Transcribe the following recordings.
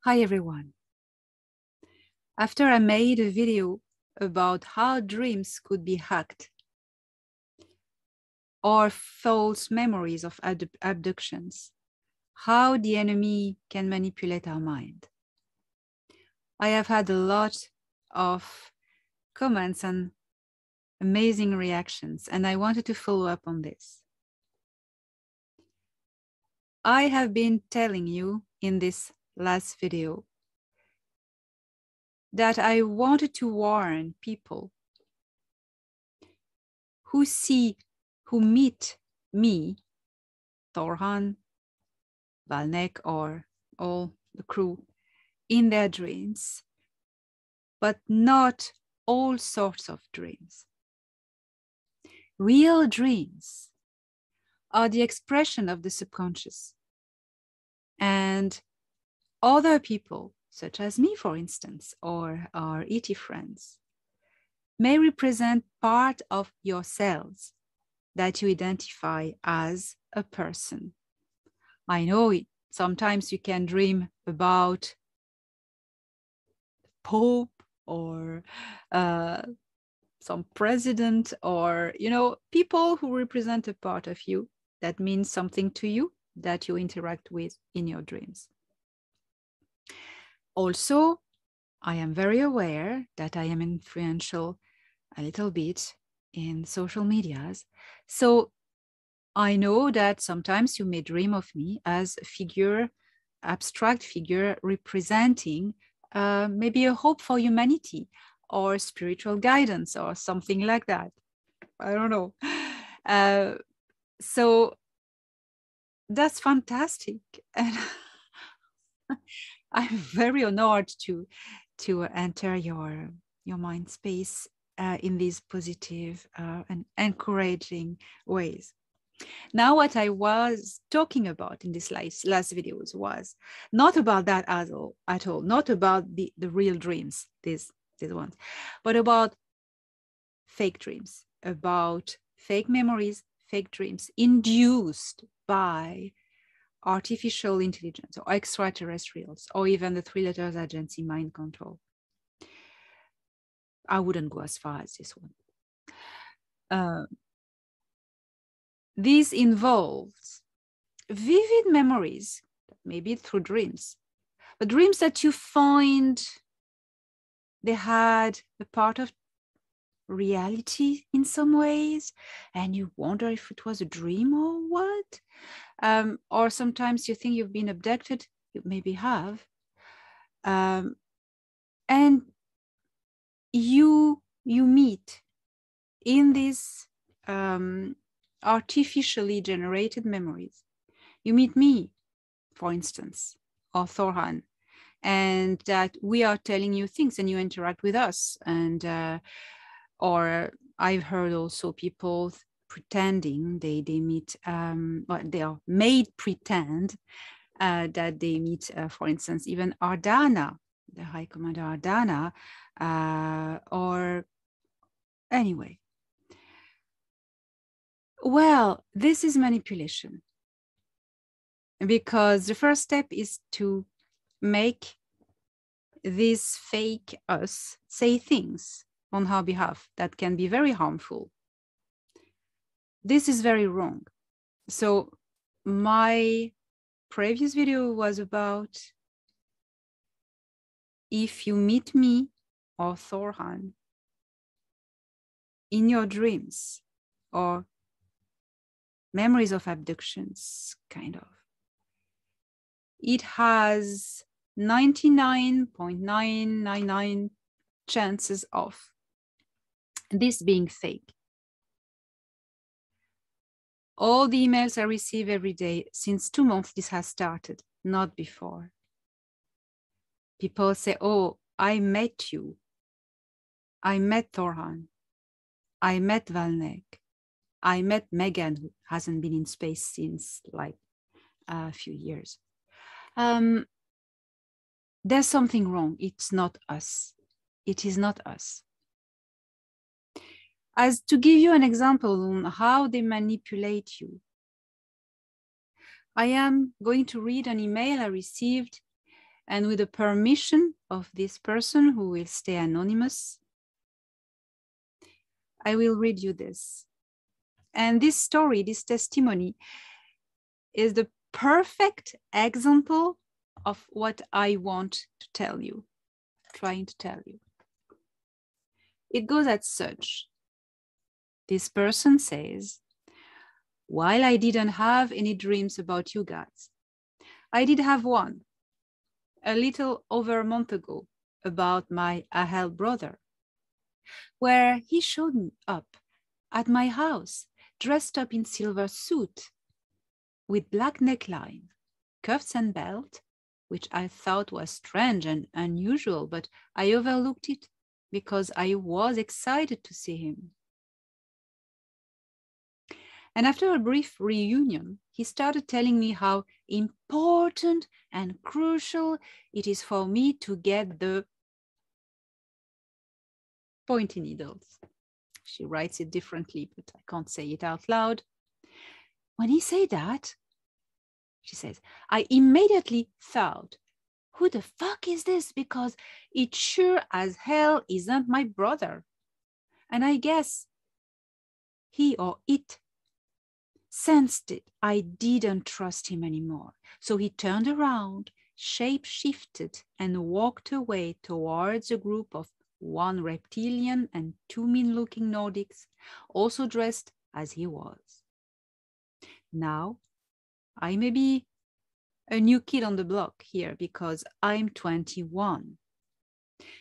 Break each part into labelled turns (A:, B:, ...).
A: Hi everyone. After I made a video about how dreams could be hacked or false memories of abductions, how the enemy can manipulate our mind, I have had a lot of comments and amazing reactions, and I wanted to follow up on this. I have been telling you in this last video that I wanted to warn people who meet me, Thorhan, Valnek, or all the crew in their dreams, but not all sorts of dreams. Real dreams are the expression of the subconscious, and other people, such as me, for instance, or our ET friends, may represent part of yourselves that you identify as a person. I know sometimes you can dream about Pope or some president, or people who represent a part of you that means something to you, that you interact with in your dreams. Also, I am very aware that I am influential a little bit in social medias. So I know that sometimes you may dream of me as a figure, abstract figure representing maybe a hope for humanity or spiritual guidance or something like that. I don't know. So that's fantastic. And I'm very honored to enter your mind space in these positive and encouraging ways. Now, what I was talking about in this last videos was not about that at all, not about the real dreams, these ones, but about fake dreams, about fake memories, fake dreams induced by artificial intelligence or extraterrestrials, or even the 3 letters agency mind control. I wouldn't go as far as this one. This involves vivid memories, maybe through dreams, but dreams that you find they had a part of reality in some ways, and you wonder if it was a dream or what. Or sometimes you think you've been abducted, you maybe have, and you meet in these artificially generated memories. You meet me, for instance, or Thorhan, and that we are telling you things and you interact with us. And or I've heard also people pretending they meet, they are made pretend that they meet, for instance, even Ardana, the High Commander Ardana, or anyway. Well, this is manipulation, because the first step is to make this fake us say things on our behalf that can be very harmful. This is very wrong. So my previous video was about, if you meet me or Thorhan in your dreams or memories of abductions, kind of, it has 99.999 chances of this being fake. All the emails I receive every day, since 2 months this has started, not before. People say, oh, I met you. I met Thorhan. I met Valnek. I met Megan, who hasn't been in space since like a few years. There's something wrong. It's not us. It is not us. As to give you an example on how they manipulate you, I am going to read an email I received And with the permission of this person who will stay anonymous, I will read you this. And this story, this testimony, is the perfect example of what I want to tell you, trying to tell you. It goes as such. This person says, while I didn't have any dreams about you guys, I did have one a little over a month ago about my Ahel brother, where he showed up at my house dressed up in silver suit with black neckline, cuffs and belt, which I thought was strange and unusual, but I overlooked it because I was excited to see him. And after a brief reunion, he started telling me how important and crucial it is for me to get the pointy needles. She writes it differently, but I can't say it out loud. When he said that, she says, I immediately thought, who the fuck is this? Because it sure as hell isn't my brother. And I guess he or it sensed it. I didn't trust him anymore. So he turned around, shape-shifted, and walked away towards a group of one reptilian and two mean-looking Nordics, also dressed as he was. Now, I may be a new kid on the block here because I'm 21.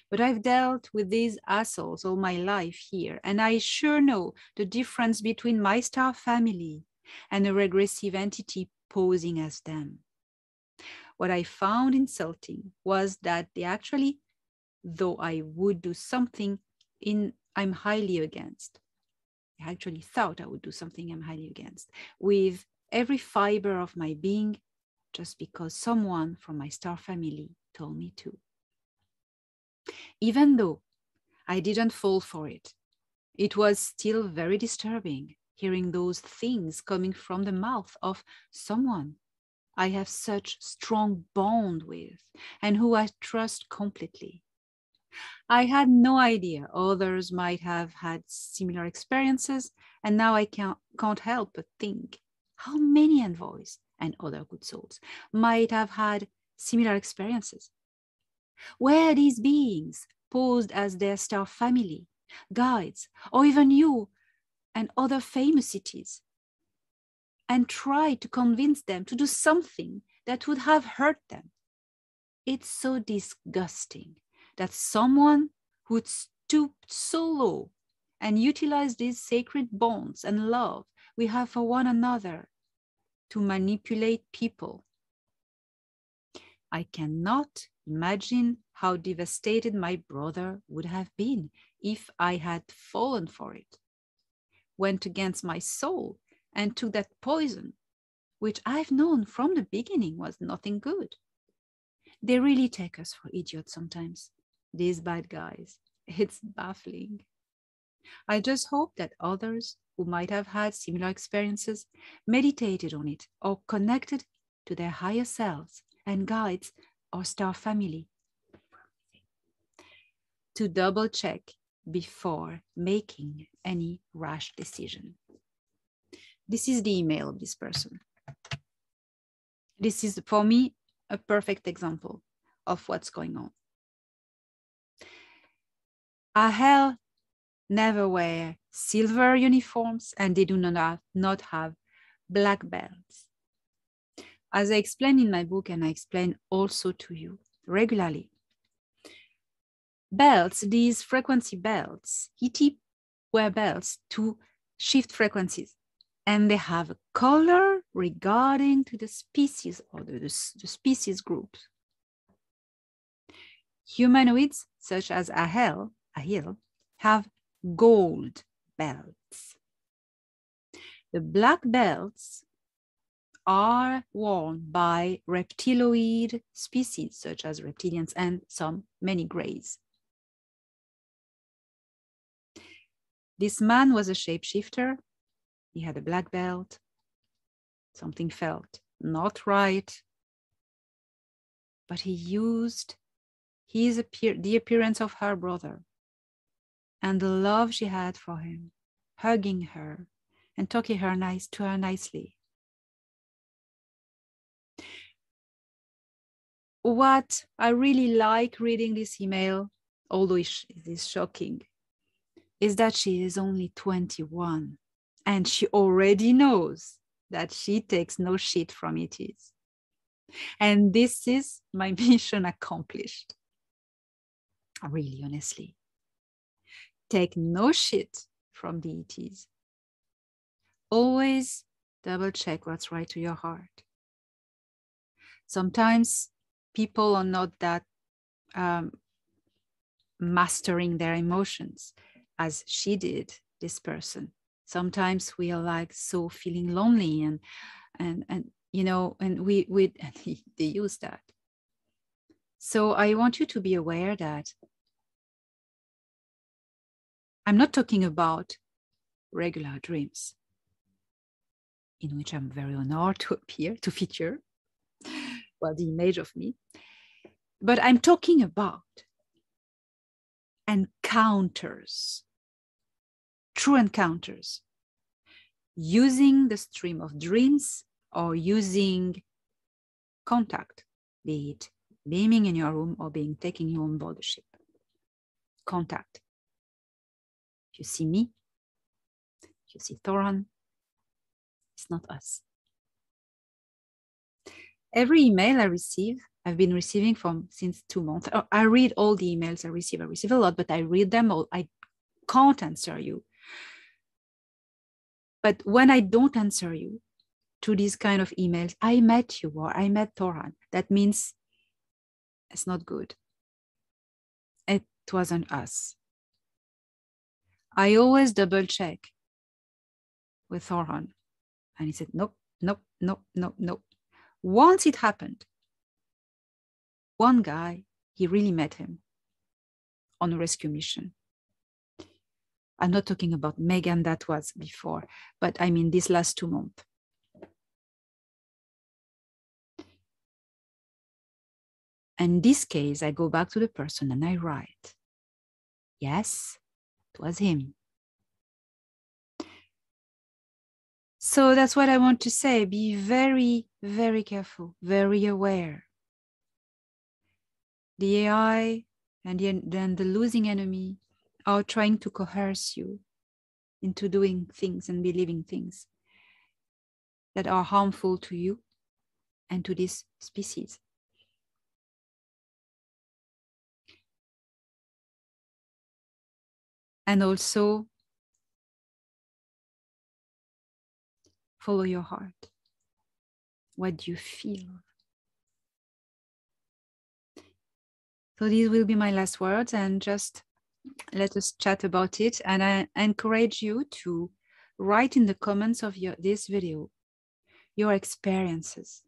A: But I've dealt with these assholes all my life here, and I sure know the difference between my star family and a regressive entity posing as them. What I found insulting was that they actually, though I would do something I'm highly against, I actually thought I would do something I'm highly against, with every fiber of my being, just because someone from my star family told me to. Even though I didn't fall for it, it was still very disturbing hearing those things coming from the mouth of someone I have such strong bond with and who I trust completely. I had no idea others might have had similar experiences, and now I can't help but think how many envoys and other good souls might have had similar experiences. Where these beings posed as their star family, guides, or even you and other famous cities, and tried to convince them to do something that would have hurt them. It's so disgusting that someone would stoop so low and utilize these sacred bonds and love we have for one another to manipulate people. I cannot imagine how devastated my brother would have been if I had fallen for it, went against my soul, and took that poison, which I've known from the beginning was nothing good. They really take us for idiots sometimes, these bad guys. It's baffling. I just hope that others who might have had similar experiences meditated on it or connected to their higher selves and guides or star family to double check before making any rash decision. This is the email of this person. This is, for me, a perfect example of what's going on. Ahel never wear silver uniforms, and they do not have black belts. As I explain in my book, and I explain also to you regularly, belts, these frequency belts, ET wear belts to shift frequencies, and they have a color regarding to the species or the species groups. Humanoids such as Ahel, have gold belts. The black belts are worn by reptiloid species such as reptilians and many greys. This man was a shapeshifter. He had a black belt. Something felt not right. but he used the appearance of her brother and the love she had for him, hugging her and talking to her nicely. What I really like reading this email, although it is shocking, is that she is only 21 and she already knows that she takes no shit from ETs. And this is my mission accomplished. Really, honestly. Take no shit from the ETs. Always double check what's right to your heart. Sometimes people are not that mastering their emotions as she did, this person. Sometimes we are like so feeling lonely and you know, and we they use that. So I want you to be aware that I'm not talking about regular dreams in which I'm very honored to appear, to feature, well, the image of me. But I'm talking about encounters, true encounters, using the stream of dreams or using contact, be it beaming in your room or being taking you on board the ship. Contact. If you see me, if you see Thoran, it's not us. Every email I receive, I've been receiving since 2 months. I read all the emails I receive. I receive a lot, but I read them all. I can't answer you. But when I don't answer you to these kind of emails, I met you or I met Thoran. That means it's not good. It wasn't us. I always double check with Thoran. And he said, nope, nope, nope, nope, nope. Once it happened, one guy, he really met him on a rescue mission. I'm not talking about Megan, that was before, but I mean this last 2 months. In this case, I go back to the person and I write, yes, it was him. So that's what I want to say. Be very, very careful, very aware. The AI and then the losing enemy are trying to coerce you into doing things and believing things that are harmful to you and to this species. And also follow your heart. What do you feel? So these will be my last words, and just let us chat about it. And I encourage you to write in the comments of this video your experiences,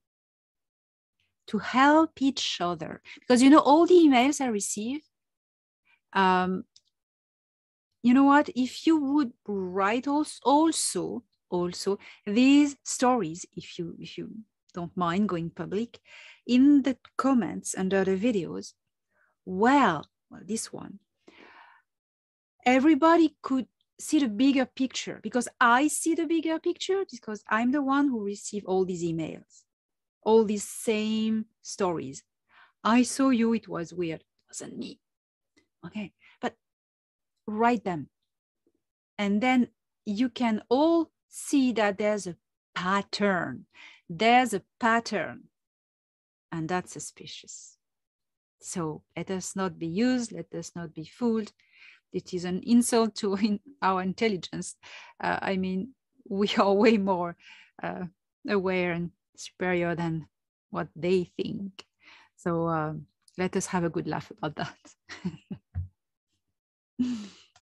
A: to help each other. Because you know, all the emails I receive, you know what, if you would write also these stories, if you don't mind going public, in the comments under the videos, well, this one, everybody could see the bigger picture, because I see the bigger picture, because I'm the one who received all these emails, all these same stories. I saw you, it was weird, it wasn't me. Okay, but write them. And then you can all see that there's a pattern. There's a pattern. And that's suspicious. So let us not be used. Let us not be fooled. It is an insult to our intelligence. I mean, we are way more aware and superior than what they think. So let us have a good laugh about that.